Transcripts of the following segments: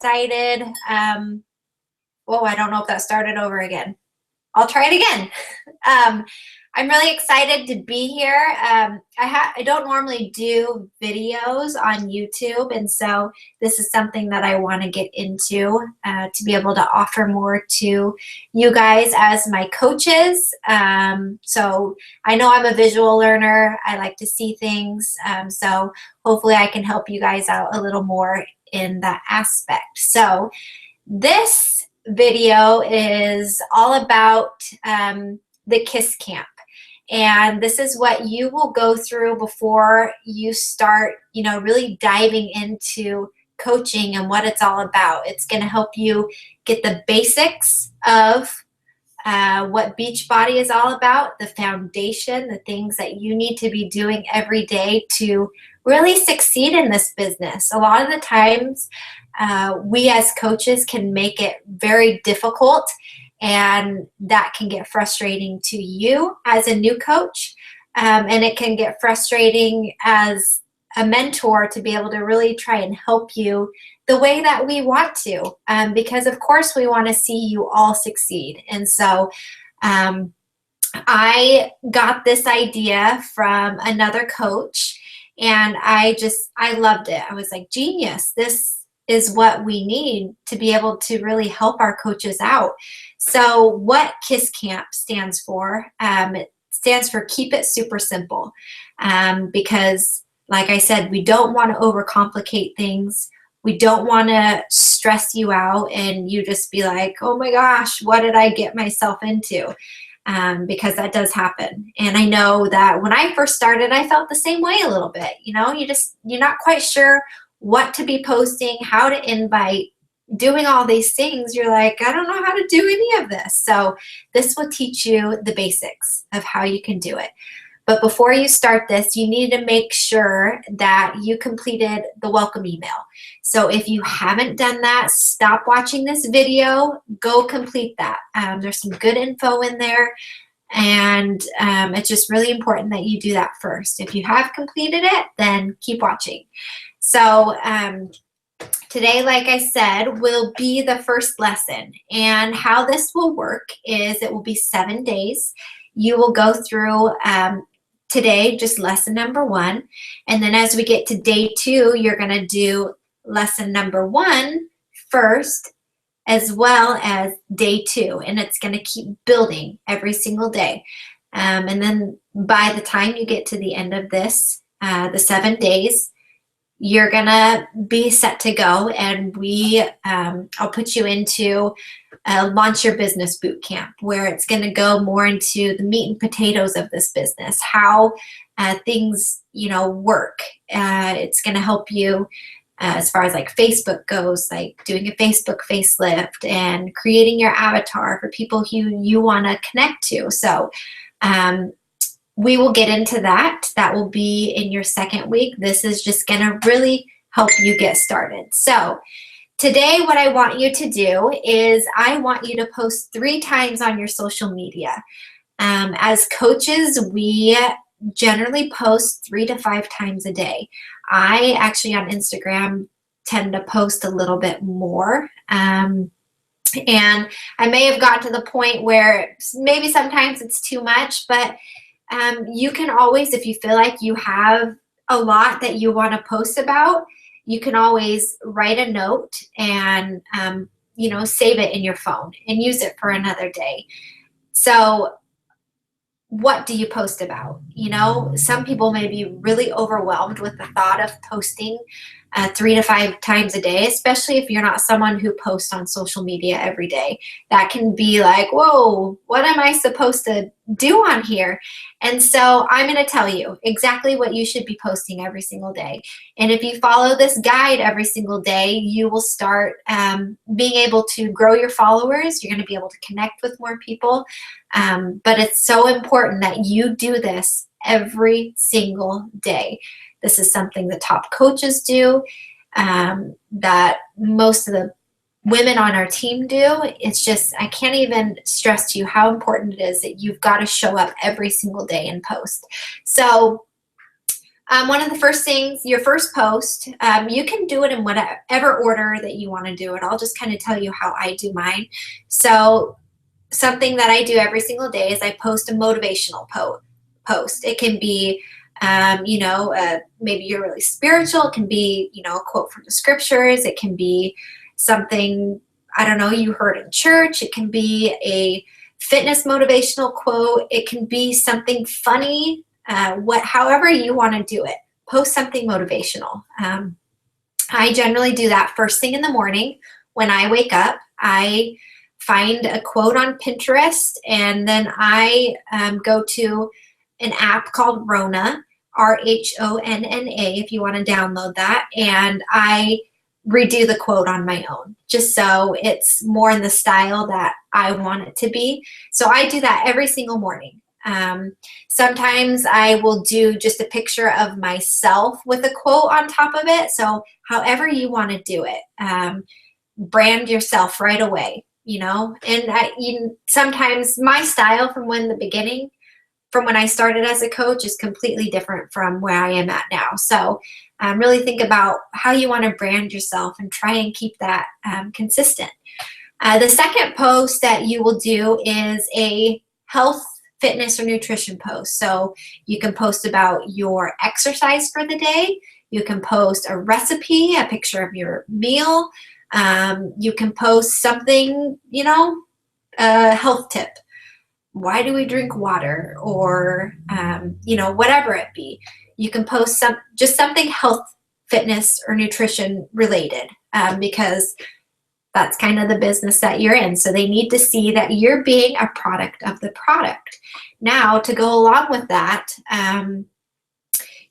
excited. Oh, I don't know if that started over again. I'll try it again. I'm really excited to be here. I don't normally do videos on YouTube, and so this is something that I want to get into to be able to offer more to you guys as my coaches. So I know I'm a visual learner. I like to see things. So hopefully I can help you guys out a little more in that aspect. So this video is all about the K.I.S.S camp. And this is what you will go through before you start, really diving into coaching and what it's all about. It's going to help you get the basics of what Beachbody is all about, the foundation, the things that you need to be doing every day to really succeed in this business. A lot of the times, we as coaches can make it very difficult, and that can get frustrating to you as a new coach, and it can get frustrating as a mentor to be able to really try and help you the way that we want to, because of course we want to see you all succeed. And so I got this idea from another coach, and I loved it. I was like, genius, this is what we need to be able to really help our coaches out. So what K.I.S.S camp stands for, it stands for Keep It Super Simple, because like I said, we don't want to overcomplicate things. We don't want to stress you out and you just be like, oh my gosh, what did I get myself into? Because that does happen. And I know that when I first started, I felt the same way a little bit. You're not quite sure what to be posting, how to invite, doing all these things. You're like, I don't know how to do any of this. So this will teach you the basics of how you can do it. But before you start this, you need to make sure that you completed the welcome email. So if you haven't done that, stop watching this video, go complete that. There's some good info in there, and it's just really important that you do that first. If you have completed it, then keep watching. So today, like I said, will be the first lesson. And how this will work is it will be 7 days. You will go through today, just lesson number 1. And then as we get to day 2, you're going to do lesson number 1 first, as well as day 2. And it's going to keep building every single day. And then by the time you get to the end of this, the 7 days, you're going to be set to go. And I'll put you into Launch Your Business Bootcamp, where it's going to go more into the meat and potatoes of this business, how things, work. It's going to help you as far as like Facebook goes, like doing a Facebook facelift and creating your avatar for people who you want to connect to. So we will get into that. That will be in your 2nd week. This is just going to really help you get started. So today, what I want you to do is I want you to post 3 times on your social media. As coaches, we generally post 3 to 5 times a day. I actually on Instagram tend to post a little bit more. And I may have gotten to the point where maybe sometimes it's too much, but you can always, if you feel like you have a lot that you want to post about, you can always write a note and, save it in your phone and use it for another day. So what do you post about? Some people may be really overwhelmed with the thought of posting 3 to 5 times a day, especially if you're not someone who posts on social media every day. That can be like, whoa, what am I supposed to do on here? And so I'm going to tell you exactly what you should be posting every single day. And if you follow this guide every single day, you will start being able to grow your followers. You're going to be able to connect with more people. But it's so important that you do this every single day. This is something the top coaches do, that most of the women on our team do. It's just, I can't even stress to you how important it is that you've got to show up every single day and post. So One of the first things, your first post, you can do it in whatever order that you want to do it. I'll just kind of tell you how I do mine. So something that I do every single day is I post a motivational post. It can be, maybe you're really spiritual. It can be, a quote from the scriptures. It can be something, I don't know, you heard in church. It can be a fitness motivational quote. It can be something funny. However you want to do it, post something motivational. I generally do that first thing in the morning when I wake up. I find a quote on Pinterest, and then I go to an app called Rona, RHONNA, if you want to download that, and I redo the quote on my own, just so it's more in the style that I want it to be. So I do that every single morning. Sometimes I will do just a picture of myself with a quote on top of it. So however you want to do it, brand yourself right away, and sometimes my style from the beginning, from when I started as a coach, is completely different from where I am at now. So really think about how you want to brand yourself and try and keep that consistent. The second post that you will do is a health, fitness, or nutrition post. So you can post about your exercise for the day. You can post a recipe, a picture of your meal. You can post something, a health tip. Why do we drink water? Or, whatever it be. You can post just something health, fitness, or nutrition related, because that's kind of the business that you're in. So they need to see that you're being a product of the product. Now, to go along with that,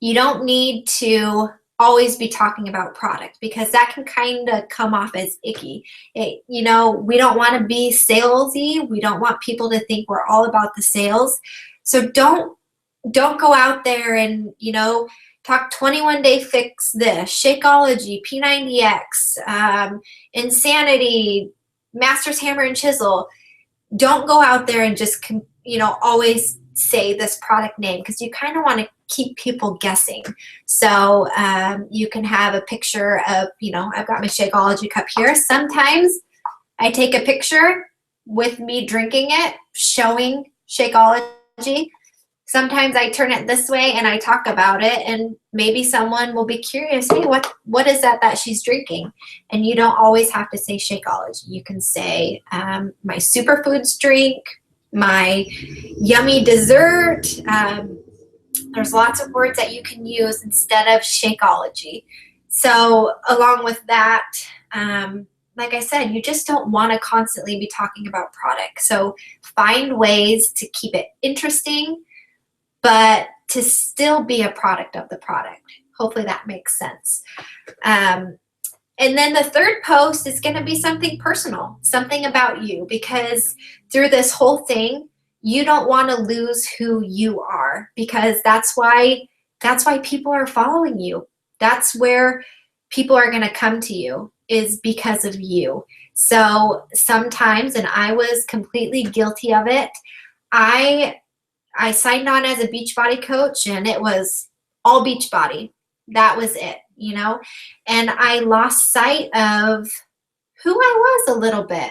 you don't need to always be talking about product, because that can kind of come off as icky. We don't want to be salesy. We don't want people to think we're all about the sales. So don't go out there and, talk 21-day fix this, Shakeology, P90X, Insanity, Master's Hammer and Chisel. Don't go out there and just, always say this product name, because you kind of want to keep people guessing. So you can have a picture of, I've got my Shakeology cup here. Sometimes I take a picture with me drinking it, showing Shakeology. Sometimes I turn it this way and I talk about it, and maybe someone will be curious, hey, what is that she's drinking? And you don't always have to say Shakeology. You can say my superfoods drink, my yummy dessert. There's lots of words that you can use instead of Shakeology. So along with that, like I said, you just don't want to constantly be talking about products. So find ways to keep it interesting, but to still be a product of the product. Hopefully that makes sense. And then the third post is going to be something personal, something about you, because through this whole thing, you don't want to lose who you are, because that's why people are following you. That's where people are going to come to you, is because of you. So sometimes, and I was completely guilty of it, I signed on as a Beachbody coach, and it was all Beachbody. That was it, and I lost sight of who I was a little bit,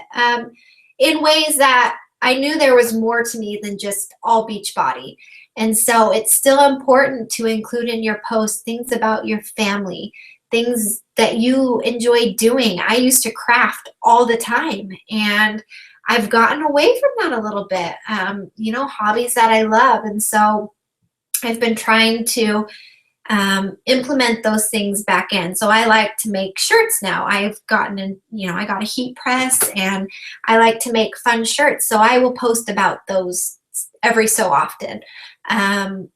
in ways that I knew there was more to me than just all Beachbody. And so it's still important to include in your post things about your family, things that you enjoy doing. I used to craft all the time, and I've gotten away from that a little bit, hobbies that I love. And so I've been trying to implement those things back in. So I like to make shirts now. I've gotten I got a heat press, and I like to make fun shirts. So I will post about those every so often.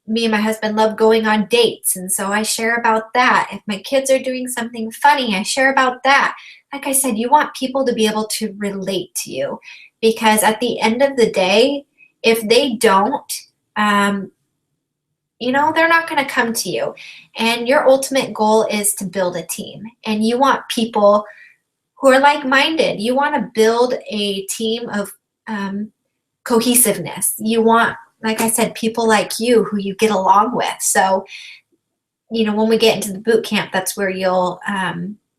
Me and my husband love going on dates, and so I share about that. If my kids are doing something funny, I share about that. Like I said, you want people to be able to relate to you, because at the end of the day, if they don't, they're not going to come to you. And your ultimate goal is to build a team, and you want people who are like-minded. You want to build a team of cohesiveness. You want, like I said, people like you who you get along with. So when we get into the boot camp, that's where you'll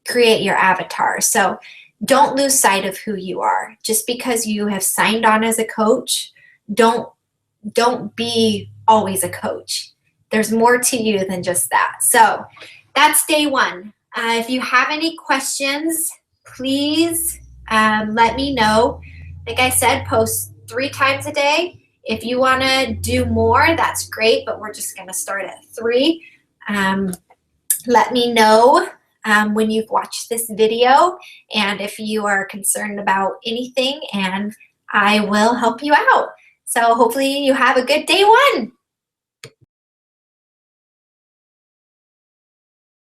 create your avatar. So don't lose sight of who you are. Just because you have signed on as a coach, don't be always a coach. There's more to you than just that. So that's day one. If you have any questions, please let me know. Like I said, post 3 times a day. If you want to do more, that's great, but we're just going to start at 3. Let me know when you've watched this video and if you are concerned about anything, and I will help you out. So hopefully you have a good day 1.